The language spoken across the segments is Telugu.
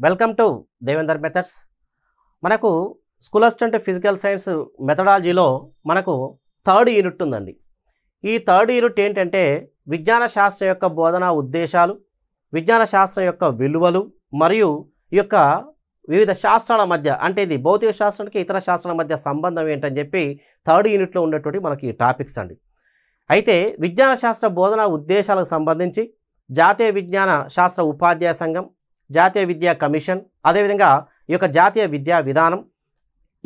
Welcome to Devender methods. మనకు స్కూల్ అసిస్టెంట్ ఫిజికల్ సైన్స్ మెథడాలజీలో మనకు థర్డ్ యూనిట్ ఉందండి. ఈ థర్డ్ యూనిట్ ఏంటంటే విజ్ఞాన శాస్త్రం యొక్క బోధనా ఉద్దేశాలు, విజ్ఞాన శాస్త్రం యొక్క విలువలు మరియు ఈ యొక్క వివిధ శాస్త్రాల మధ్య, అంటే ఇది భౌతిక శాస్త్రానికి ఇతర శాస్త్రాల మధ్య సంబంధం ఏంటని చెప్పి థర్డ్ యూనిట్లో ఉన్నటువంటి మనకి టాపిక్స్ అండి. అయితే విజ్ఞాన శాస్త్ర బోధనా ఉద్దేశాలకు సంబంధించి జాతీయ విజ్ఞాన శాస్త్ర ఉపాధ్యాయ సంఘం, జాతీయ విద్యా కమిషన్, అదేవిధంగా ఈ యొక్క జాతీయ విద్యా విధానం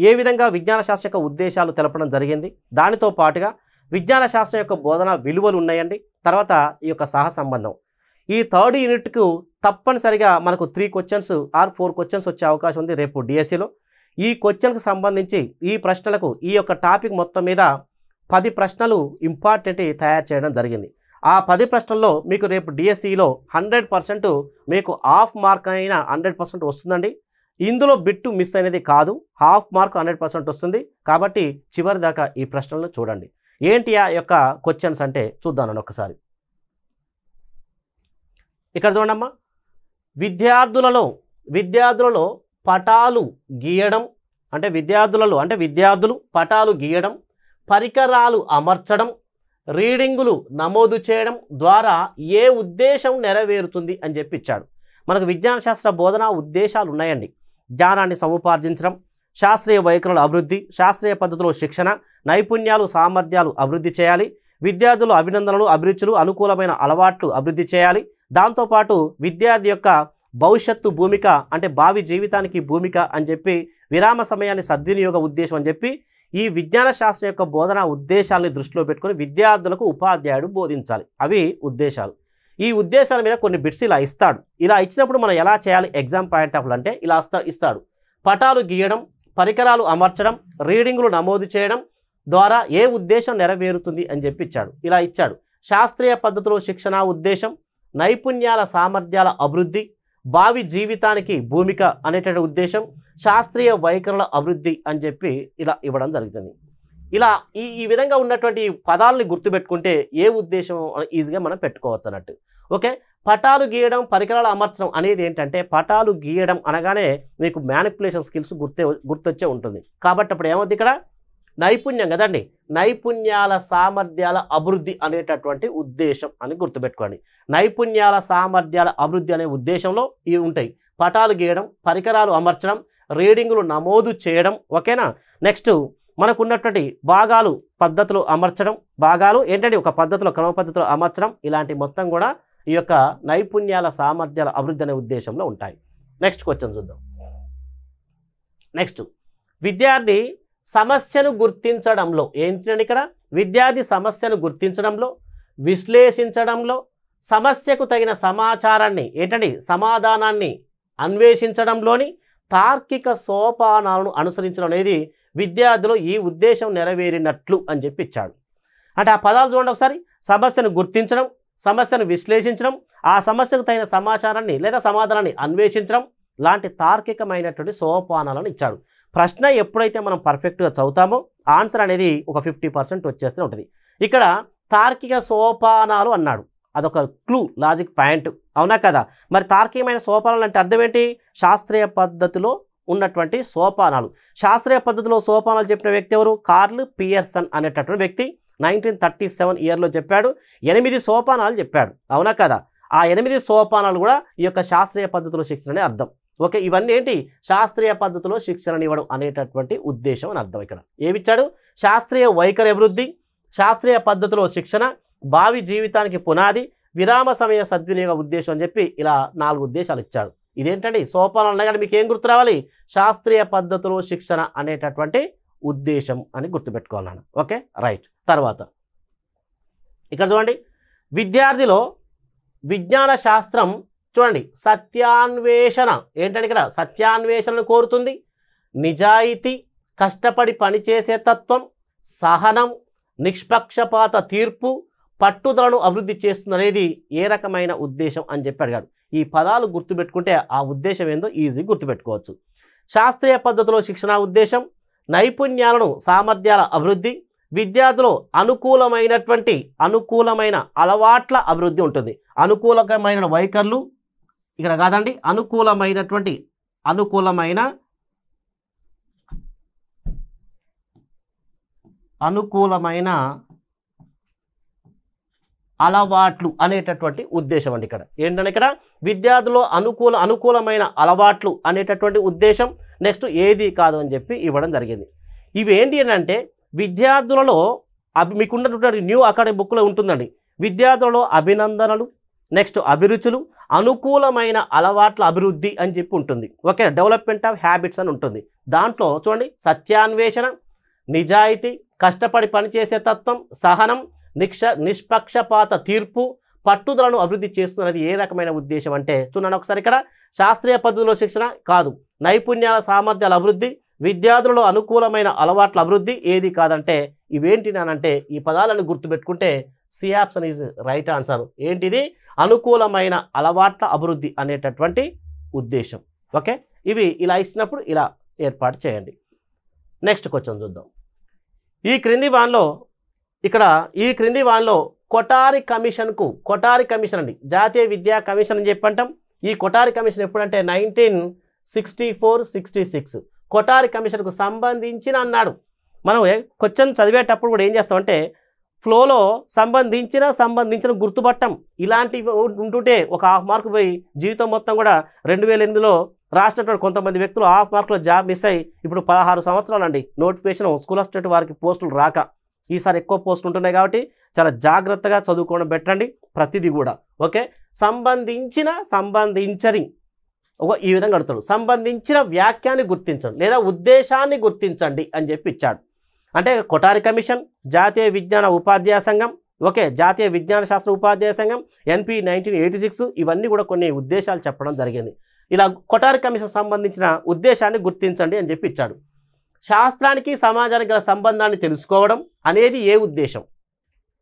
ఏ విధంగా విజ్ఞాన శాస్త్ర యొక్క ఉద్దేశాలు తెలపడం జరిగింది, దానితో పాటుగా విజ్ఞాన శాస్త్రం యొక్క బోధన విలువలు ఉన్నాయండి. తర్వాత ఈ యొక్క సహసంబంధం. ఈ థర్డ్ యూనిట్కు తప్పనిసరిగా మనకు 3 క్వశ్చన్స్ ఆర్ 4 క్వశ్చన్స్ వచ్చే అవకాశం ఉంది రేపు డిఎస్సిలో. ఈ క్వశ్చన్కి సంబంధించి ఈ ప్రశ్నలకు ఈ యొక్క టాపిక్ మొత్తం మీద 10 ప్రశ్నలు ఇంపార్టెంట్ తయారు చేయడం జరిగింది. ఆ 10 ప్రశ్నల్లో మీకు రేపు డిఎస్సిలో 100% మీకు హాఫ్ మార్క్ అయినా 100% వస్తుందండి. ఇందులో బిట్టు మిస్ అనేది కాదు, హాఫ్ మార్క్ 100% వస్తుంది. కాబట్టి చివరి దాకా ఈ ప్రశ్నలను చూడండి. ఏంటి ఆ యొక్క క్వశ్చన్స్ అంటే చూద్దాను ఒకసారి. ఇక్కడ చూడమ్మా, విద్యార్థులలో పటాలు గీయడం, అంటే విద్యార్థులు పటాలు గీయడం, పరికరాలు అమర్చడం, రీడింగులు నమోదు చేయడం ద్వారా ఏ ఉద్దేశం నెరవేరుతుంది అని చెప్పి ఇచ్చాడు. మనకు విజ్ఞాన శాస్త్ర బోధనా ఉద్దేశాలు ఉన్నాయండి. జ్ఞానాన్ని సముపార్జించడం, శాస్త్రీయ వైఖరుల అభివృద్ధి, శాస్త్రీయ పద్ధతిలో శిక్షణ, నైపుణ్యాలు సామర్థ్యాలు అభివృద్ధి చేయాలి, విద్యార్థులు అభినందనలు అభిరుచులు అనుకూలమైన అలవాట్లు అభివృద్ధి చేయాలి, దాంతోపాటు విద్యార్థి యొక్క భవిష్యత్తు భూమిక, అంటే భావి జీవితానికి భూమిక అని చెప్పి, విరామ సమయాన్ని సద్వినియోగ ఉద్దేశం అని చెప్పి ఈ విజ్ఞాన శాస్త్రం యొక్క బోధనా ఉద్దేశాలని దృష్టిలో పెట్టుకొని విద్యార్థులకు ఉపాధ్యాయుడు బోధించాలి. అవి ఉద్దేశాలు. ఈ ఉద్దేశాల మీద కొన్ని బిట్స్ ఇలా ఇస్తాడు. ఇలా ఇచ్చినప్పుడు మనం ఎలా చేయాలి ఎగ్జామ్ పాయింట్ ఆఫ్ అంటే ఇలా ఇస్తాడు. పటాలు గీయడం, పరికరాలు అమర్చడం, రీడింగులు నమోదు చేయడం ద్వారా ఏ ఉద్దేశం నెరవేరుతుంది అని చెప్పి ఇచ్చాడు. ఇలా ఇచ్చాడు. శాస్త్రీయ పద్ధతిలో శిక్షణ ఉద్దేశం, నైపుణ్యాల సామర్థ్యాల అభివృద్ధి, భావి జీవితానికి భూమిక అనేటువంటి ఉద్దేశం, శాస్త్రీయ వైఖరుల అభివృద్ధి అని చెప్పి ఇలా ఇవ్వడం జరుగుతుంది. ఇలా ఈ విధంగా ఉన్నటువంటి పదాలని గుర్తుపెట్టుకుంటే ఏ ఉద్దేశం ఈజీగా మనం పెట్టుకోవచ్చు అన్నట్టు. ఓకే, పటాలు గీయడం, పరికరాలు అమర్చడం అనేది ఏంటంటే, పటాలు గీయడం అనగానే మీకు మ్యానిపులేషన్ స్కిల్స్ గుర్తొచ్చే ఉంటుంది. కాబట్టి అప్పుడు ఏమవుతుంది, ఇక్కడ నైపుణ్యం కదండి, నైపుణ్యాల సామర్థ్యాల అభివృద్ధి అనేటటువంటి ఉద్దేశం అని గుర్తుపెట్టుకోండి. నైపుణ్యాల సామర్థ్యాల అభివృద్ధి అనే ఉద్దేశంలో ఇవి ఉంటాయి. పటాలు గీయడం, పరికరాలు అమర్చడం, రీడింగులు నమోదు చేయడం. ఓకేనా. నెక్స్ట్ మనకున్నటువంటి భాగాలు పద్ధతులు అమర్చడం, భాగాలు ఏంటంటే ఒక పద్ధతిలో క్రమ పద్ధతిలో అమర్చడం, ఇలాంటి మొత్తం కూడా ఈ యొక్క నైపుణ్యాల సామర్థ్యాల అభివృద్ధి అనే ఉద్దేశంలో ఉంటాయి. నెక్స్ట్ క్వశ్చన్ చూద్దాం. నెక్స్ట్, విద్యార్థి సమస్యను గుర్తించడంలో ఏంటంటే, ఇక్కడ విద్యార్థి సమస్యను గుర్తించడంలో, విశ్లేషించడంలో, సమస్యకు తగిన సమాచారాన్ని ఏంటంటే సమాధానాన్ని అన్వేషించడంలోని తార్కిక సోపానాలను అనుసరించడం అనేది విద్యార్థులు ఈ ఉద్దేశం నెరవేరినట్లు అని చెప్పి ఇచ్చాడు. అంటే ఆ పదాలు చూడండి ఒకసారి. సమస్యను గుర్తించడం, సమస్యను విశ్లేషించడం, ఆ సమస్యకు తగిన సమాచారాన్ని లేదా సమాధానాన్ని అన్వేషించడం లాంటి తార్కికమైనటువంటి సోపానాలను ఇచ్చాడు. ప్రశ్న ఎప్పుడైతే మనం పర్ఫెక్ట్గా చదువుతామో ఆన్సర్ అనేది ఒక 50% వచ్చేస్తూ ఉంటుంది. ఇక్కడ తార్కిక సోపానాలు అన్నాడు, అదొక క్లూ, లాజిక్ పాయింట్, అవునా కదా. మరి తార్కికమైన సోపానాలు అంటే అర్థం ఏంటి? శాస్త్రీయ పద్ధతిలో ఉన్నటువంటి సోపానాలు. శాస్త్రీయ పద్ధతిలో సోపానాలు చెప్పిన వ్యక్తి ఎవరు? కార్ల్ పియర్సన్ అనేటటువంటి వ్యక్తి 1937 ఇయర్లో చెప్పాడు. 8 సోపానాలు చెప్పాడు, అవునా కదా. ఆ 8 సోపానాలు కూడా ఈ యొక్క శాస్త్రీయ పద్ధతిలో శిక్షణ అనే అర్థం. ఓకే, ఇవన్నీ ఏంటి? శాస్త్రీయ పద్ధతిలో శిక్షణనివ్వడం అనేటటువంటి ఉద్దేశం అని అర్థం. ఇక్కడ ఏమిచ్చాడు? శాస్త్రీయ వైఖరి అభివృద్ధి, శాస్త్రీయ పద్ధతిలో శిక్షణ, భావి జీవితానికి పునాది, విరామ సమయ సద్వినియోగ ఉద్దేశం అని చెప్పి ఇలా 4 ఉద్దేశాలు ఇచ్చాడు. ఇదేంటండి సోపానాలు ఉన్నాయి కదా, మీకు ఏం గుర్తు రావాలి? శాస్త్రీయ పద్ధతిలో శిక్షణ అనేటటువంటి ఉద్దేశం అని గుర్తుపెట్టుకోవాలను. Okay, right. తర్వాత ఇక్కడ చూడండి, విద్యార్థిలో విజ్ఞాన శాస్త్రం చూడండి సత్యాన్వేషణ ఏంటంటే, ఇక్కడ సత్యాన్వేషణను కోరుతుంది. నిజాయితీ, కష్టపడి పనిచేసే తత్వం, సహనం, నిష్పక్షపాత తీర్పు, పట్టుదలను అభివృద్ధి చేస్తుంది అనేది ఏ రకమైన ఉద్దేశం అని చెప్పి అడిగాడు. ఈ పదాలు గుర్తుపెట్టుకుంటే ఆ ఉద్దేశం ఏందో ఈజీ గుర్తుపెట్టుకోవచ్చు. శాస్త్రీయ పద్ధతిలో శిక్షణ ఉద్దేశం, నైపుణ్యాలను సామర్థ్యాల అభివృద్ధి, విద్యార్థులు అనుకూలమైన అలవాట్ల అభివృద్ధి ఉంటుంది. అనుకూలమైన వైఖరులు, ఇక్కడ కాదండి, అనుకూలమైన అలవాట్లు అనేటటువంటి ఉద్దేశం అండి. ఇక్కడ ఏంటంటే ఇక్కడ విద్యార్థుల్లో అనుకూలమైన అలవాట్లు అనేటటువంటి ఉద్దేశం. నెక్స్ట్ ఏది కాదు అని చెప్పి ఇవ్వడం జరిగింది. ఇవి ఏంటి అంటే విద్యార్థులలో మీకున్నటువంటి న్యూ అకాడమిక్ బుక్లో ఉంటుందండి. విద్యార్థులలో అభినందనలు, నెక్స్ట్ అభిరుచులు, అనుకూలమైన అలవాట్ల అభివృద్ధి అని చెప్పి ఉంటుంది. ఓకే, డెవలప్మెంట్ ఆఫ్ హ్యాబిట్స్ అని ఉంటుంది. దాంట్లో చూడండి, సత్యాన్వేషణ, నిజాయితీ, కష్టపడి పనిచేసే తత్వం, సహనం, నిష్పక్షపాత తీర్పు, పట్టుదలను అభివృద్ధి చేస్తున్నది ఏ రకమైన ఉద్దేశం అంటే చూడండి ఒకసారి, ఇక్కడ శాస్త్రీయ పద్ధతిలో శిక్షణ కాదు, నైపుణ్యాల సామర్థ్యాల అభివృద్ధి, విద్యార్థులలో అనుకూలమైన అలవాట్ల అభివృద్ధి ఏది కాదంటే ఇవేంటి అంటే ఈ పదాలను గుర్తుపెట్టుకుంటే C option is right answer. ఏంటిది? అనుకూలమైన అలవాట్ల అభివృద్ధి అనేటటువంటి ఉద్దేశం. ఓకే, ఇవి ఇలా ఇచ్చినప్పుడు ఇలా ఏర్పాటు చేయండి. నెక్స్ట్ క్వశ్చన్ చూద్దాం. ఈ క్రింది వాన్లో కొఠారి కమిషన్ అండి, జాతీయ విద్యా కమిషన్ అని చెప్పంటాం. ఈ కొఠారి కమిషన్ ఎప్పుడంటే 1964-66 కొఠారి కమిషన్కు సంబంధించిన అన్నాడు. మనం క్వశ్చన్ చదివేటప్పుడు కూడా ఏం చేస్తామంటే ఫ్లోలో సంబంధించిన గుర్తుపట్టం ఇలాంటివి ఉంటుంటే ఒక హాఫ్ మార్క్ పోయి జీవితం మొత్తం కూడా 2008లో రాసినటువంటి కొంతమంది వ్యక్తులు హాఫ్ మార్కులో జాబ్ మిస్ అయ్యి ఇప్పుడు 16 సంవత్సరాలు అండి నోటిఫికేషన్ స్కూల్ అసిస్టెంట్ వారికి పోస్టులు రాక. ఈసారి ఎక్కువ పోస్టులు ఉంటున్నాయి కాబట్టి చాలా జాగ్రత్తగా చదువుకోవడం బెటరండి ప్రతిదీ కూడా. ఓకే, సంబంధించని ఈ విధంగా అడుగుతాడు. సంబంధించిన వాక్యాన్ని గుర్తించండి లేదా ఉద్దేశాన్ని గుర్తించండి అని చెప్పి ఇచ్చాడు. అంటే కొఠారి కమిషన్, జాతీయ విజ్ఞాన ఉపాధ్యాయ సంఘం, ఓకే, జాతీయ విజ్ఞాన శాస్త్ర ఉపాధ్యాయ సంఘం, NP 1986 ఇవన్నీ కూడా కొన్ని ఉద్దేశాలు చెప్పడం జరిగింది. ఇలా కొఠారి కమిషన్ సంబంధించిన ఉద్దేశాన్ని గుర్తించండి అని చెప్పి ఇచ్చాడు. శాస్త్రానికి సమాజానికి గల సంబంధాన్ని తెలుసుకోవడం అనేది ఏ ఉద్దేశం?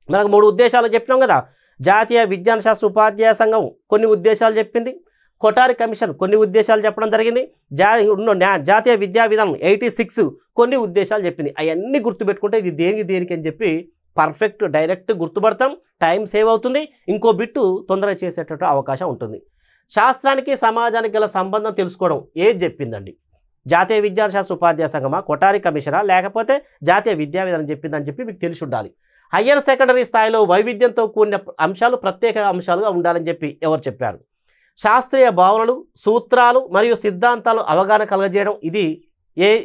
మనకు 3 ఉద్దేశాలు చెప్పినాం కదా. జాతీయ విజ్ఞాన శాస్త్ర ఉపాధ్యాయ సంఘం కొన్ని ఉద్దేశాలు చెప్పింది, కొఠారి కమిషన్ కొన్ని ఉద్దేశాలు చెప్పడం జరిగింది, జాతీయ విద్యా విధానం 86 కొన్ని ఉద్దేశాలు చెప్పింది. అవన్నీ గుర్తుపెట్టుకుంటే ఇది దేనికి అని చెప్పి పర్ఫెక్ట్ డైరెక్ట్ గుర్తుపడతాం, టైం సేవ్ అవుతుంది, ఇంకో బిట్టు తొందరగా చేసేటట్టు అవకాశం ఉంటుంది. శాస్త్రానికి సమాజానికి గల సంబంధం తెలుసుకోవడం ఏది చెప్పిందండి? జాతీయ విజ్ఞాన శాస్త్ర ఉపాధ్యాయ సంఘమా, కొఠారి కమిషనా, లేకపోతే జాతీయ విద్యా విధానం చెప్పిందని చెప్పి మీకు తెలిసి ఉండాలి. హయ్యర్ సెకండరీ స్థాయిలో వైవిధ్యంతో కూడిన అంశాలు ప్రత్యేక అంశాలుగా ఉండాలని చెప్పి ఎవరు చెప్పారు? శాస్త్రీయ భావనలు, సూత్రాలు మరియు సిద్ధాంతాలు అవగాహన కలగజేయడం ఇది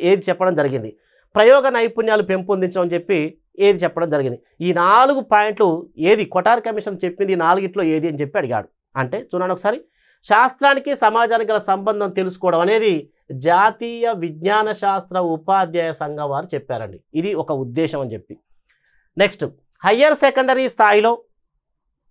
ఏది చెప్పడం జరిగింది? ప్రయోగ నైపుణ్యాలు పెంపొందించడం అని చెప్పి ఏది చెప్పడం జరిగింది? ఈ 4 పాయింట్లు ఏది కొఠారి కమిషన్ చెప్పింది? 4గిట్లో ఏది అని చెప్పి అడిగాడు. అంటే చూడండి ఒకసారి, శాస్త్రానికి సమాజానికి గల సంబంధం తెలుసుకోవడం అనేది జాతీయ విజ్ఞాన శాస్త్ర ఉపాధ్యాయ సంఘం వారు చెప్పారండి. ఇది ఒక ఉద్దేశం అని చెప్పి. నెక్స్ట్, హయ్యర్ సెకండరీ స్థాయిలో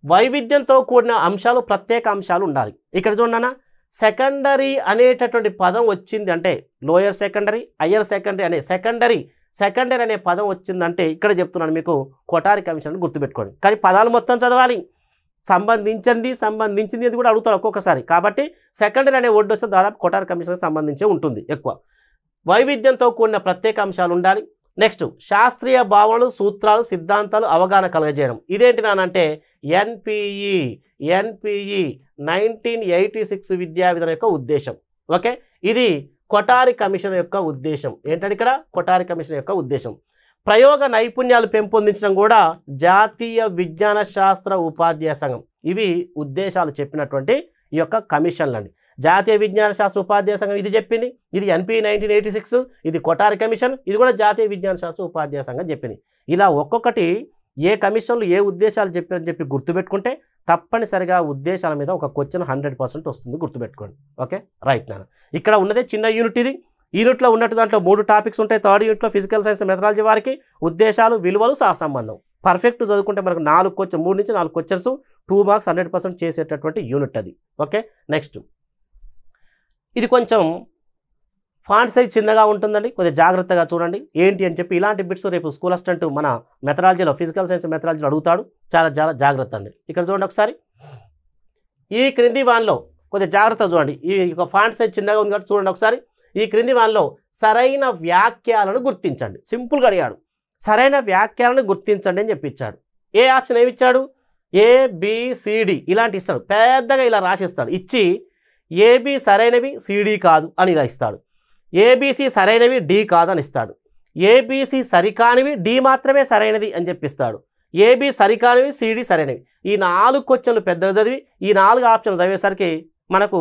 వైవిధ్యంతో కూడిన అంశాలు ప్రత్యేక అంశాలు ఉండాలి. ఇక్కడ చూడన్నా, సెకండరీ అనేటటువంటి పదం వచ్చింది అంటే లోయర్ సెకండరీ, హయ్యర్ సెకండరీ అనే సెకండరీ అనే పదం వచ్చిందంటే ఇక్కడ చెప్తున్నాను మీకు కొఠారి కమిషన్ గుర్తుపెట్టుకోండి. కానీ పదాలు మొత్తం చదవాలి. సంబంధించింది అది కూడా అడుగుతాడు ఒక్కొక్కసారి. కాబట్టి సెకండరీ అనే వర్డ్ వస్తే దాదాపు కొఠారి కమిషన్కి సంబంధించే ఉంటుంది ఎక్కువ. వైవిధ్యంతో కూడిన ప్రత్యేక అంశాలు ఉండాలి. నెక్స్ట్, శాస్త్రీయ భావనలు, సూత్రాలు, సిద్ధాంతాలు అవగాహన కలగజేయడం ఇదేంటి నానంటే NPE 1986 విద్యా విధానం యొక్క ఉద్దేశం. ఓకే, ఇది కొఠారి కమిషన్ యొక్క ఉద్దేశం. ఏంటంటే ఇక్కడ కొఠారి కమిషన్ యొక్క ఉద్దేశం. ప్రయోగ నైపుణ్యాలు పెంపొందించడం కూడా జాతీయ విజ్ఞాన శాస్త్ర ఉపాధ్యాయ సంఘం. ఇవి ఉద్దేశాలు చెప్పినటువంటి ఈ యొక్క కమిషన్లు అండి. జాతీయ విజ్ఞాన శాస్త్ర ఉపాధ్యాయ సంఘం ఇది చెప్పింది, ఇది NP 1986, ఇది కొఠారి కమిషన్, ఇది కూడా జాతీయ విజ్ఞాన శాస్త్ర ఉపాధ్యాయ సంఘం చెప్పింది. ఇలా ఒక్కొక్కటి ఏ కమిషన్లు ఏ ఉద్దేశాలు చెప్పారని చెప్పి గుర్తుపెట్టుకుంటే తప్పనిసరిగా ఉద్దేశాల మీద ఒక క్వశ్చన్ 100% వస్తుంది, గుర్తుపెట్టుకోండి. ఓకే, రైట్ నాన్న. ఇక్కడ ఉన్నదే చిన్న యూనిట్ ఇది. యూనిట్లో ఉన్నట్టు దాంట్లో 3 టాపిక్స్ ఉంటాయి. 3rd యూనిట్లో ఫిజికల్ సైన్స్ మెథడాలజీ వారికి ఉద్దేశాలు, విలువలు, సహసంబంధం. పర్ఫెక్ట్ చదువుకుంటే మనకు 3 నుంచి 4 క్వశ్చన్స్ 2 మార్క్స్ 100% చేసేటటువంటి యూనిట్ అది. ఓకే, నెక్స్ట్, ఇది కొంచెం ఫాంట్ సైజ్ చిన్నగా ఉంటుందండి, కొద్దిగా జాగ్రత్తగా చూడండి ఏంటి అని చెప్పి. ఇలాంటి బిట్స్ రేపు స్కూల్ అసిస్టెంట్ మన మెథడాలజీలో ఫిజికల్ సైన్స్ మెథడాలజీలో అడుగుతాడు. చాలా జాగ్రత్త అండి. ఇక్కడ చూడండి ఒకసారి, ఈ క్రింది వాన్లో కొద్దిగా జాగ్రత్త చూడండి. ఈ ఫాంట్ సైజ్ చిన్నగా ఉంది కాబట్టి చూడండి ఒకసారి. ఈ క్రింది వాన్లో సరైన వ్యాఖ్యలను గుర్తించండి. సింపుల్గా అడిగాడు, సరైన వ్యాఖ్యలను గుర్తించండి అని చెప్పించాడు. ఏ ఆప్షన్ ఏమి ఇచ్చాడు? ABCD ఇలాంటి ఇస్తాడు, పెద్దగా ఇలా రాసిస్తాడు. ఇచ్చి ఏబి సరైనవి సిడి కాదు అని ఇలా ఇస్తాడు. ఏబిసి సరైనవి డి కాదు అని ఇస్తాడు. ఏబిసి సరికానివి డి మాత్రమే సరైనది అని చెప్పిస్తాడు. ఏబి సరికానివి సిడి సరైనవి. ఈ 4 క్వశ్చన్లు పెద్దగా చదివి ఈ 4 ఆప్షన్లు చదివేసరికి మనకు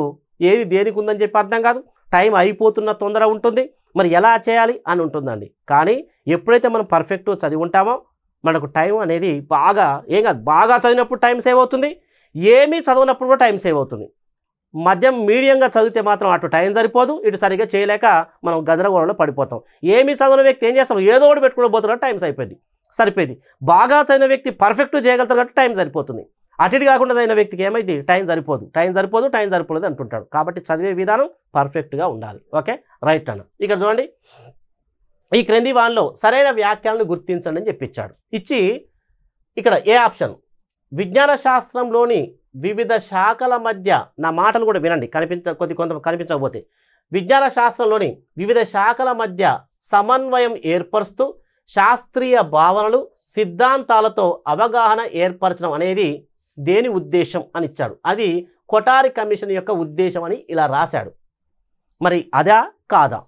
ఏది దేనికి ఉందని చెప్పి అర్థం కాదు. టైం అయిపోతున్న తొందర ఉంటుంది. మరి ఎలా చేయాలి అని ఉంటుందండి. కానీ ఎప్పుడైతే మనం పర్ఫెక్ట్ చదివి ఉంటామో మనకు టైం అనేది బాగా ఏం కాదు, బాగా చదివినప్పుడు టైం సేవ్ అవుతుంది, ఏమీ చదవనప్పుడు కూడా టైం సేవ్ అవుతుంది. మీడియంగా చదివితే మాత్రం అటు టైం సరిపోదు, ఇటు సరిగ్గా చేయలేక మనం గదరగోళంలో పడిపోతాం. ఏమీ చదివిన వ్యక్తి ఏం చేస్తాం, ఏదో ఒకటి పెట్టుకుని పోతున్నా టైం సరిపోయింది. బాగా చదివిన వ్యక్తి పర్ఫెక్ట్ చేయగలుగుతారు కాబట్టి టైం సరిపోతుంది. అటు కాకుండా చదివిన వ్యక్తికి ఏమైంది, టైం సరిపోదు అంటుంటాడు. కాబట్టి చదివే విధానం పర్ఫెక్ట్గా ఉండాలి. ఓకే, రైట్ అన్న. ఇక్కడ చూడండి, ఈ క్రింది వానిలో సరైన వ్యాఖ్యలను గుర్తించండి అని చెప్పించాడు. ఇచ్చి ఇక్కడ ఏ ఆప్షన్, విజ్ఞాన శాస్త్రంలోని వివిధ శాఖల మధ్య, నా మాటలు కూడా వినండి కొంత కనిపించకపోతే, విజ్ఞాన శాస్త్రంలోని వివిధ శాఖల మధ్య సమన్వయం ఏర్పరుస్తూ శాస్త్రీయ భావనలు సిద్ధాంతాలతో అవగాహన ఏర్పరచడం అనేది దేని ఉద్దేశం అని ఇచ్చాడు. అది కొఠారి కమిషన్ యొక్క ఉద్దేశం అని ఇలా రాశాడు. మరి అదా కాదా?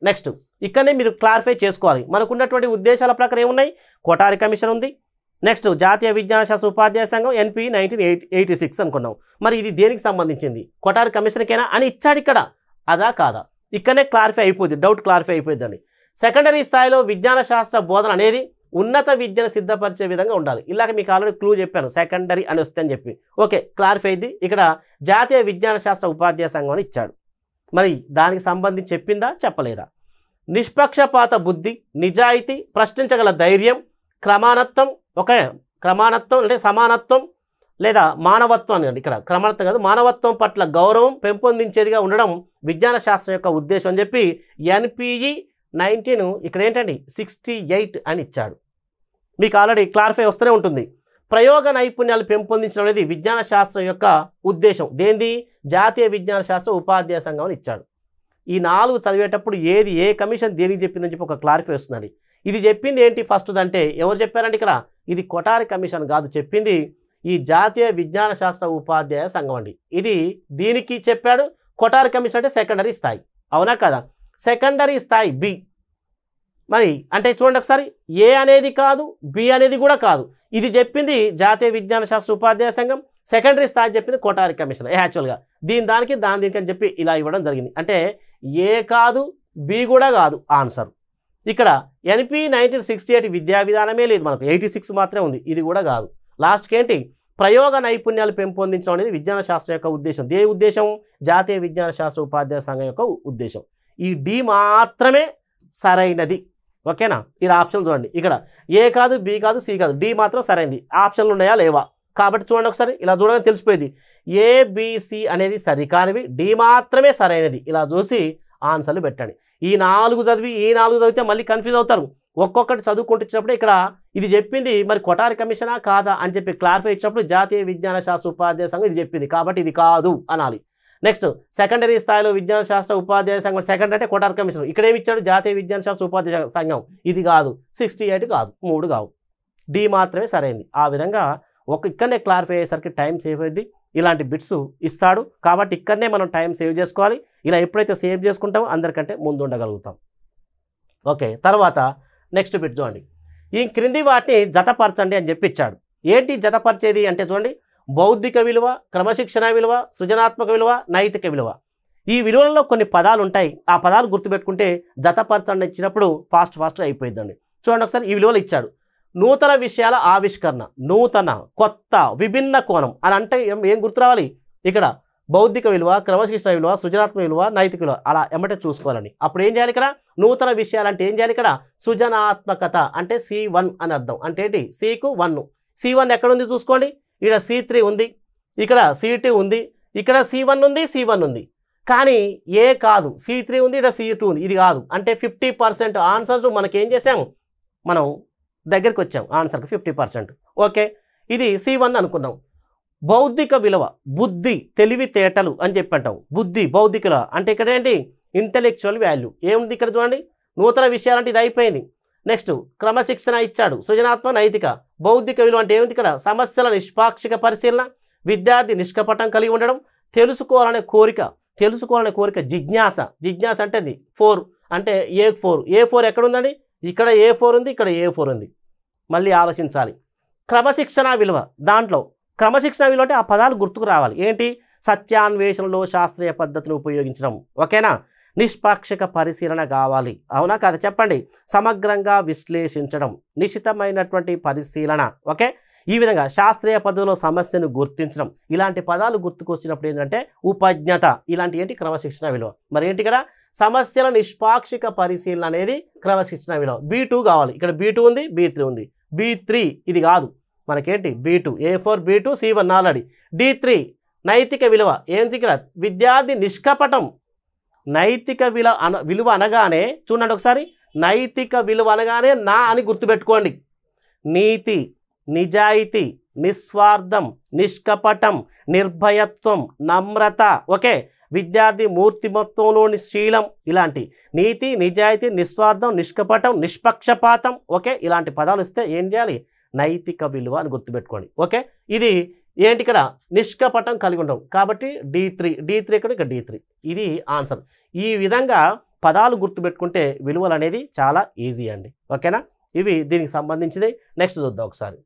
నెక్స్ట్ ఇక్కడనే మీరు క్లారిఫై చేసుకోవాలి. మనకున్నటువంటి ఉద్దేశాల ప్రకారం ఏమున్నాయి, కొఠారి కమిషన్ ఉంది, నెక్స్ట్ జాతీయ విజ్ఞాన శాస్త్ర ఉపాధ్యాయ సంఘం NP 1986 అనుకున్నాం. మరి ఇది దేనికి సంబంధించింది, కొఠారి కమిషన్కేనా అని ఇచ్చాడు. ఇక్కడ అదా కాదా ఇక్కడనే క్లారిఫై అయిపోద్ది, డౌట్ క్లారిఫై అయిపోద్దండి. సెకండరీ స్థాయిలో విజ్ఞాన శాస్త్ర బోధన అనేది ఉన్నత విద్యను సిద్ధపరిచే విధంగా ఉండాలి. ఇలాగ మీకు ఆల్రెడీ క్లూ చెప్పాను, సెకండరీ అని వస్తే అని చెప్పి. ఓకే, క్లారిఫై అయింది. ఇక్కడ జాతీయ విజ్ఞాన శాస్త్ర ఉపాధ్యాయ సంఘం అని ఇచ్చాడు. మరి దానికి సంబంధించి చెప్పిందా చెప్పలేదా? నిష్పక్షపాత బుద్ధి, నిజాయితీ, ప్రశ్నించగల ధైర్యం, క్రమానత్వం అంటే సమానత్వం లేదా మానవత్వం అని. ఇక్కడ క్రమానత్వం కాదు, మానవత్వం పట్ల గౌరవం పెంపొందించేదిగా ఉండడం విజ్ఞాన శాస్త్రం యొక్క ఉద్దేశం అని చెప్పి NPE 19 ఇక్కడ ఏంటండి 68 అని ఇచ్చాడు. మీకు ఆల్రెడీ క్లారిఫై వస్తూనే ఉంటుంది. ప్రయోగ నైపుణ్యాలు పెంపొందించడం అనేది విజ్ఞాన శాస్త్రం యొక్క ఉద్దేశం. దేంది, జాతీయ విజ్ఞాన శాస్త్ర ఉపాధ్యాయ సంఘం అని ఇచ్చాడు. ఈ 4 చదివేటప్పుడు ఏ కమిషన్ దేనికి చెప్పిందని చెప్పి ఒక క్లారిఫై వస్తుందండి. ఇది చెప్పింది ఏంటి ఫస్ట్ అంటే ఎవరు చెప్పారంటే ఇక్కడ ఇది కొఠారి కమిషన్ కాదు, చెప్పింది ఈ జాతీయ విజ్ఞాన శాస్త్ర ఉపాధ్యాయ సంఘం అండి. ఇది దీనికి చెప్పాడు. కొఠారి కమిషన్ అంటే సెకండరీ స్థాయి, అవునా కదా? సెకండరీ స్థాయి బి. మరి అంటే చూడండి ఒకసారి, ఏ అనేది కాదు, బి అనేది కూడా కాదు. ఇది చెప్పింది జాతీయ విజ్ఞాన శాస్త్ర ఉపాధ్యాయ సంఘం, సెకండరీ స్థాయి చెప్పింది కొఠారి కమిషన్. యాక్చువల్గా దీనికి అని చెప్పి ఇలా ఇవ్వడం జరిగింది. అంటే ఏ కాదు, బి కూడా కాదు ఆన్సర్. ఇక్కడ NP 1968 విద్యా విధానమే లేదు, మనకు 86 మాత్రమే ఉంది. ఇది కూడా కాదు. లాస్ట్కి ఏంటి, ప్రయోగ నైపుణ్యాలు పెంపొందించడం అనేది విజ్ఞాన శాస్త్రం యొక్క ఉద్దేశం. దేని ఉద్దేశం, జాతీయ విజ్ఞాన శాస్త్ర ఉపాధ్యాయ సంఘం యొక్క ఉద్దేశం. ఈ డి మాత్రమే సరైనది. ఓకేనా? ఇలా ఆప్షన్ చూడండి, ఇక్కడ ఏ కాదు, బి కాదు, సి కాదు, డి మాత్రం సరైనది. ఆప్షన్లు ఉన్నాయా లేవా? కాబట్టి చూడండి ఒకసారి, ఇలా చూడగానే తెలిసిపోయింది. ABC అనేది సరికానివి, డి మాత్రమే సరైనది. ఇలా చూసి ఆన్సర్లు పెట్టండి. ఈ 4 చదివితే మళ్ళీ కన్ఫ్యూజ్ అవుతారు. ఒక్కొక్కటి చదువుకుంటూ ఇచ్చినప్పుడు ఇక్కడ ఇది చెప్పింది మరి కొఠారి కమిషనా కాదా అని చెప్పి క్లారిఫై ఇచ్చినప్పుడు జాతీయ విజ్ఞాన శాస్త్ర ఉపాధ్యాయ సంఘం ఇది చెప్పింది కాబట్టి ఇది కాదు అనాలి. నెక్స్ట్ సెకండరీ స్థాయిలో విజ్ఞాన శాస్త్ర ఉపాధ్యాయ సంఘం సెకండ్ అంటే కొఠారి కమిషన్. ఇక్కడ ఏమి ఇచ్చాడు, జాతీయ విజ్ఞాన శాస్త్ర ఉపాధ్యాయ సంఘం. ఇది కాదు, 68 కాదు, 3 కావు, డి మాత్రమే సరైంది. ఆ విధంగా ఇక్కడనే క్లారిఫై అయ్యేసరికి టైం సేవ్ అయింది. ఇలాంటి బిట్స్ ఇస్తాడు కాబట్టి ఇక్కడనే మనం టైం సేవ్ చేసుకోవాలి. ఇలా ఎప్పుడైతే సేవ్ చేసుకుంటామో అందరికంటే ముందు ఉండగలుగుతాం. ఓకే, తర్వాత నెక్స్ట్ బిట్ చూడండి. ఈ క్రింది వాటిని జతపరచండి అని చెప్పి ఇచ్చాడు. ఏంటి జతపరిచేది అంటే చూడండి, బౌద్ధిక విలువ, క్రమశిక్షణ విలువ, సృజనాత్మక విలువ, నైతిక విలువ. ఈ విలువలలో కొన్ని పదాలు ఉంటాయి. ఆ పదాలు గుర్తుపెట్టుకుంటే జతపరచండి ఇచ్చినప్పుడు ఫాస్ట్గా అయిపోయిందండి. చూడండి ఒకసారి, ఈ విలువలు ఇచ్చాడు. నూతన విషయాల ఆవిష్కరణ, నూతన, కొత్త, విభిన్న కోణం అని అంటే ఏం గుర్తు రావాలి, ఇక్కడ బౌద్ధిక విలువ, క్రమశిక్షణ విలువ, సృజనాత్మక విలువ, నైతిక విలువ అలా ఎమ్మటే చూసుకోవాలండి. అప్పుడు ఏం చేయాలి, ఇక్కడ నూతన విషయాలు అంటే ఏం చేయాలి, ఇక్కడ సృజనాత్మకత అంటే C1 అని అర్థం. అంటే ఏంటి, Cకు 1. C1 ఎక్కడ ఉంది చూసుకోండి, ఇక్కడ C3 ఉంది, ఇక్కడ C2 ఉంది, ఇక్కడ C1 ఉంది, C1 ఉంది. కానీ ఏ కాదు, C3 ఉంది, ఇక్కడ C2 ఉంది, ఇది కాదు. అంటే 50% ఆన్సర్స్ మనకేం చేసాము, మనం దగ్గరికి వచ్చాం ఆన్సర్కి 50%. ఓకే, ఇది C1 అనుకున్నాం. బౌద్ధిక విలువ, బుద్ధి, తెలివితేటలు అని చెప్పి అంటాం. బుద్ధి, బౌద్ధిక విలువ అంటే ఇక్కడ ఏంటి, ఇంటెలెక్చువల్ వాల్యూ. ఏముంది ఇక్కడ చూడండి, నూతన విషయాలంటే ఇది అయిపోయింది. నెక్స్ట్ క్రమశిక్షణ ఇచ్చాడు, సృజనాత్మక, నైతిక. బౌద్ధిక విలువ అంటే ఏముంది, ఇక్కడ సమస్యల నిష్పాక్షిక పరిశీలన, విద్యార్థి నిష్కపటం కలిగి ఉండడం, తెలుసుకోవాలనే కోరిక, తెలుసుకోవాలనే కోరిక జిజ్ఞాస. జిజ్ఞాస అంటే అది 4 అంటే ఏ4 ఎక్కడ ఉందండి? ఇక్కడ ఏ4 ఉంది, ఇక్కడ ఏ4 ఉంది. మళ్ళీ ఆలోచించాలి. క్రమశిక్షణ విలువ, దాంట్లో క్రమశిక్షణ విలువ అంటే ఆ పదాలు గుర్తుకు రావాలి. ఏంటి? సత్యాన్వేషణలో శాస్త్రీయ పద్ధతిని ఉపయోగించడం. ఓకేనా? నిష్పాక్షిక పరిశీలన కావాలి. అవునా కాదా చెప్పండి? సమగ్రంగా విశ్లేషించడం, నిశితమైనటువంటి పరిశీలన. ఓకే, ఈ విధంగా శాస్త్రీయ పద్ధతిలో సమస్యను గుర్తించడం. ఇలాంటి పదాలు గుర్తుకొచ్చినప్పుడు ఏంటంటే ఉపజ్ఞత. ఇలాంటి ఏంటి? క్రమశిక్షణ విలువ. మరి ఏంటి ఇక్కడ? సమస్యల నిష్పాక్షిక పరిశీలన అనేది క్రమశిక్షణ విలువ. B2 కావాలి. ఇక్కడ B2 ఉంది, B3 ఉంది. B3 ఇది కాదు మనకేంటి? B2 A4 B2 C1 already. D3 నైతిక విలువ. ఏంటి ఇక్కడ? విద్యార్థి నిష్కపటం. నైతిక విలువ అనగానే చూడండి ఒకసారి, నైతిక విలువ అనగానే నా అని గుర్తుపెట్టుకోండి. నీతి, నిజాయితీ, నిస్వార్థం, నిష్కపటం, నిర్భయత్వం, నమ్రత. ఓకే, విద్యార్థి మూర్తిమత్వంలోని శీలం. ఇలాంటి నీతి, నిజాయితీ, నిస్వార్థం, నిష్కపటం, నిష్పక్షపాతం. ఓకే, ఇలాంటి పదాలు ఇస్తే ఏం చేయాలి? నైతిక విలువ అని గుర్తుపెట్టుకోండి. ఓకే, ఇది ఏంటి? ఇక్కడ నిష్కపటం కలిగి ఉండడం. కాబట్టి D3 ఇక్కడ D3 ఇది ఆన్సర్. ఈ విధంగా పదాలు గుర్తుపెట్టుకుంటే విలువలు అనేది చాలా ఈజీ అండి. ఓకేనా? ఇవి దీనికి సంబంధించింది. నెక్స్ట్ చూద్దాం ఒకసారి.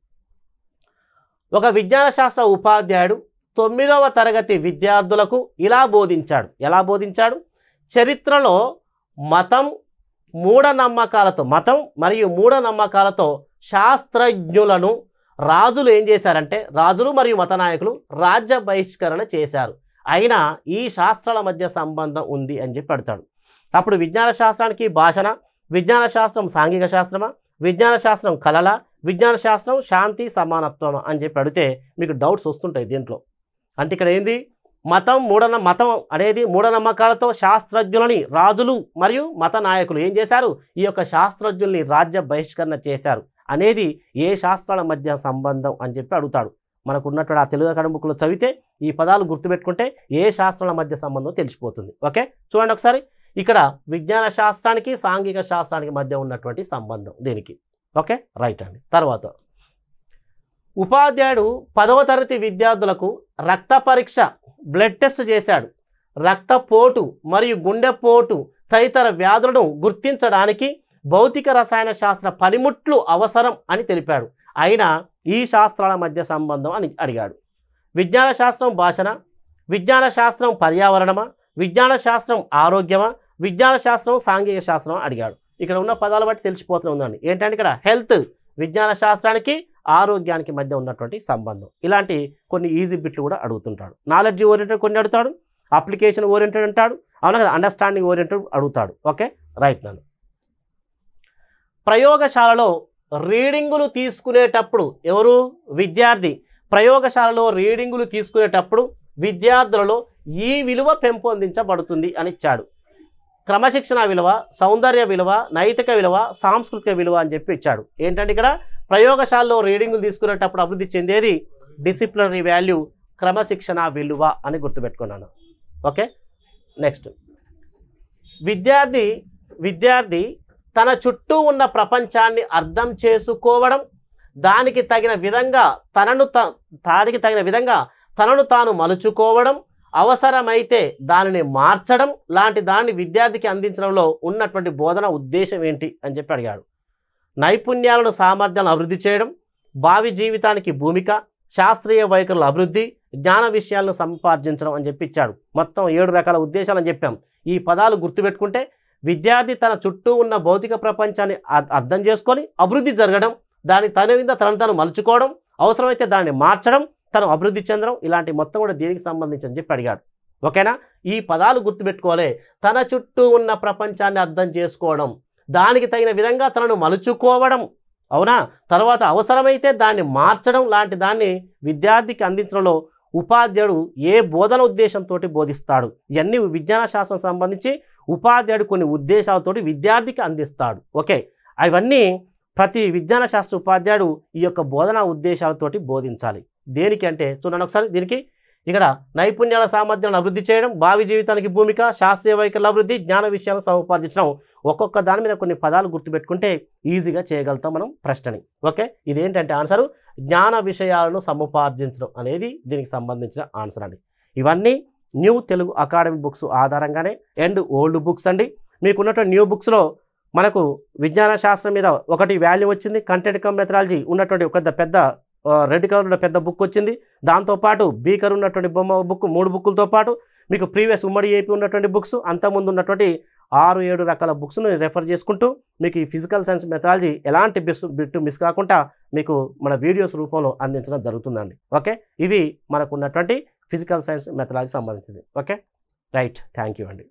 ఒక విజ్ఞాన శాస్త్ర ఉపాధ్యాయుడు 9వ తరగతి విద్యార్థులకు ఇలా బోధించాడు. ఎలా బోధించాడు? చరిత్రలో మతం మరియు మూఢనమ్మకాలతో శాస్త్రజ్ఞులను రాజులు ఏం చేశారంటే, రాజులు మరియు మత నాయకులు రాజ్య బహిష్కరణ చేశారు. అయినా ఈ శాస్త్రాల మధ్య సంబంధం ఉంది అని చెప్పి అడుగుతాడు. అప్పుడు విజ్ఞాన శాస్త్రానికి భాషణ, విజ్ఞాన శాస్త్రం సాంఘిక శాస్త్రమా, విజ్ఞాన శాస్త్రం కళల, విజ్ఞాన శాస్త్రం శాంతి సమానత్వం అని చెప్పి అడిగితే మీకు డౌట్స్ వస్తుంటాయి దీంట్లో. అంటే ఇక్కడ ఏంది? మతం అనేది మూఢనమ్మకాలతో శాస్త్రజ్ఞులని రాజులు మరియు మత నాయకులు ఏం చేశారు? ఈ యొక్క శాస్త్రజ్ఞుల్ని రాజ్య బహిష్కరణ చేశారు అనేది ఏ శాస్త్రాల మధ్య సంబంధం అని చెప్పి అడుగుతాడు. మనకు ఉన్నటువంటి ఆ తెలుగు అకాడమీ బుక్లో చదివితే ఈ పదాలు గుర్తుపెట్టుకుంటే ఏ శాస్త్రాల మధ్య సంబంధం తెలిసిపోతుంది. ఓకే, చూడండి ఒకసారి. ఇక్కడ విజ్ఞాన శాస్త్రానికి సాంఘిక శాస్త్రానికి మధ్య ఉన్నటువంటి సంబంధం దీనికి. ఓకే, రైట్ అండి. తర్వాత ఉపాధ్యాయుడు 10వ తరగతి విద్యార్థులకు రక్త పరీక్ష బ్లడ్ టెస్ట్ చేశాడు. రక్తపోటు మరియు గుండెపోటు తదితర వ్యాధులను గుర్తించడానికి భౌతిక రసాయన శాస్త్ర పనిముట్లు అవసరం అని తెలిపాడు. అయినా ఈ శాస్త్రాల మధ్య సంబంధం అని అడిగాడు. విజ్ఞాన శాస్త్రం భాషణ, విజ్ఞాన శాస్త్రం పర్యావరణమా, విజ్ఞాన శాస్త్రం ఆరోగ్యమా, విజ్ఞాన శాస్త్రం సాంఘిక శాస్త్రం అడిగాడు. ఇక్కడ ఉన్న పదాలు బట్టి తెలిసిపోతూ ఉందండి. ఏంటంటే ఇక్కడ హెల్త్, విజ్ఞాన శాస్త్రానికి ఆరోగ్యానికి మధ్య ఉన్నటువంటి సంబంధం. ఇలాంటి కొన్ని ఈజీ బిట్లు కూడా అడుగుతుంటాడు. నాలెడ్జ్ ఓరియంటెడ్ కొన్ని అడుగుతాడు, అప్లికేషన్ ఓరియంటెడ్ అంటాడు. అవునా కదా? అండర్స్టాండింగ్ ఓరియంటెడ్ అడుగుతాడు. ఓకే, రైట్ నన్ను. ప్రయోగశాలలో రీడింగులు తీసుకునేటప్పుడు ఎవరు? విద్యార్థి. ప్రయోగశాలలో రీడింగులు తీసుకునేటప్పుడు విద్యార్థులలో ఈ విలువ పెంపొందించబడుతుంది అని ఇచ్చాడు. క్రమశిక్షణ విలువ, సౌందర్య విలువ, నైతిక విలువ, సాంస్కృతిక విలువ అని చెప్పి ఇచ్చాడు. ఏంటంటే ఇక్కడ ప్రయోగశాలలో రీడింగులు తీసుకునేటప్పుడు అభివృద్ధి చెందేది డిసిప్లినరీ వాల్యూ, క్రమశిక్షణ విలువ అని గుర్తుపెట్టుకున్నాను. Okay, next. విద్యార్థి తన చుట్టూ ఉన్న ప్రపంచాన్ని అర్థం చేసుకోవడం, దానికి తగిన విధంగా తనను తాను మలుచుకోవడం, అవసరమైతే దానిని మార్చడం లాంటి దాన్ని విద్యార్థికి అందించడంలో ఉన్నటువంటి బోధన ఉద్దేశం ఏంటి అని చెప్పి అడిగాడు. నైపుణ్యాలను, సామర్థ్యాలను అభివృద్ధి చేయడం, భావి జీవితానికి భూమిక, శాస్త్రీయ వైఖరుల అభివృద్ధి, జ్ఞాన విషయాలను సంపాదించడం అని చెప్పి ఇచ్చాడు. మొత్తం 7 రకాల ఉద్దేశాలు అని చెప్పాం. ఈ పదాలు గుర్తుపెట్టుకుంటే విద్యార్థి తన చుట్టూ ఉన్న భౌతిక ప్రపంచాన్ని అర్థం చేసుకొని అభివృద్ధి జరగడం, తనను తాను మలుచుకోవడం, అవసరమైతే దాన్ని మార్చడం, తను అభివృద్ధి చెందడం, ఇలాంటి మొత్తం కూడా దీనికి సంబంధించి అని చెప్పి అడిగాడు. ఓకేనా? ఈ పదాలు గుర్తుపెట్టుకోవాలి. తన చుట్టూ ఉన్న ప్రపంచాన్ని అర్థం చేసుకోవడం, దానికి తగిన విధంగా తనను మలుచుకోవడం, అవునా, తర్వాత అవసరమైతే దాన్ని మార్చడం లాంటి దాన్ని విద్యార్థికి అందించడంలో ఉపాధ్యాయుడు ఏ బోధన ఉద్దేశంతో బోధిస్తాడు. ఇవన్నీ విజ్ఞాన శాస్త్రం సంబంధించి ఉపాధ్యాయుడు కొన్ని ఉద్దేశాలతోటి విద్యార్థికి అందిస్తాడు. ఓకే, అవన్నీ ప్రతి విజ్ఞాన శాస్త్ర ఉపాధ్యాయుడు ఈ యొక్క బోధనా ఉద్దేశాలతోటి బోధించాలి. దేనికి అంటే చూడండి ఒకసారి. దీనికి ఇక్కడ నైపుణ్యాల సామర్థ్యాలను అభివృద్ధి చేయడం, భావి జీవితానికి భూమిక, శాస్త్రీయ వైఖరుల అభివృద్ధి, జ్ఞాన విషయాలను సముపార్జించడం. ఒక్కొక్క దాని మీద కొన్ని పదాలు గుర్తుపెట్టుకుంటే ఈజీగా చేయగలుగుతాం మనం ప్రశ్నని. ఓకే, ఇదేంటంటే ఆన్సరు జ్ఞాన విషయాలను సముపార్జించడం అనేది దీనికి సంబంధించిన ఆన్సర్ అండి. ఇవన్నీ న్యూ తెలుగు అకాడమీ బుక్స్ ఆధారంగానే అండ్ ఓల్డ్ బుక్స్ అండి. మీకు ఉన్నటువంటి న్యూ బుక్స్లో మనకు విజ్ఞాన శాస్త్రం మీద ఒకటి వాల్యూ వచ్చింది, కంటెంట్ కమ్ మెథడాలజీ ఉన్నటువంటి ఒక పెద్ద రెడ్ కలర్ ఉన్న పెద్ద బుక్ వచ్చింది. దాంతోపాటు బీకర్ ఉన్నటువంటి బొమ్మ బుక్ 3 బుక్కులతో పాటు మీకు ప్రీవియస్ ఉమ్మడి ఏపీ ఉన్నటువంటి బుక్స్, అంతకుముందు ఉన్నటువంటి 6-7 రకాల బుక్స్ను రెఫర్ చేసుకుంటూ మీకు ఈ ఫిజికల్ సైన్స్ మెథడాలజీ ఎలాంటి బిట్టు మిస్ కాకుండా మీకు మన వీడియోస్ రూపంలో అందించడం జరుగుతుందండి. ఓకే, ఇవి మనకు ఉన్నటువంటి ఫిజికల్ సైన్స్ మెథడాలజీ సంబంధించింది. ఓకే, రైట్, థ్యాంక్ యూ అండి.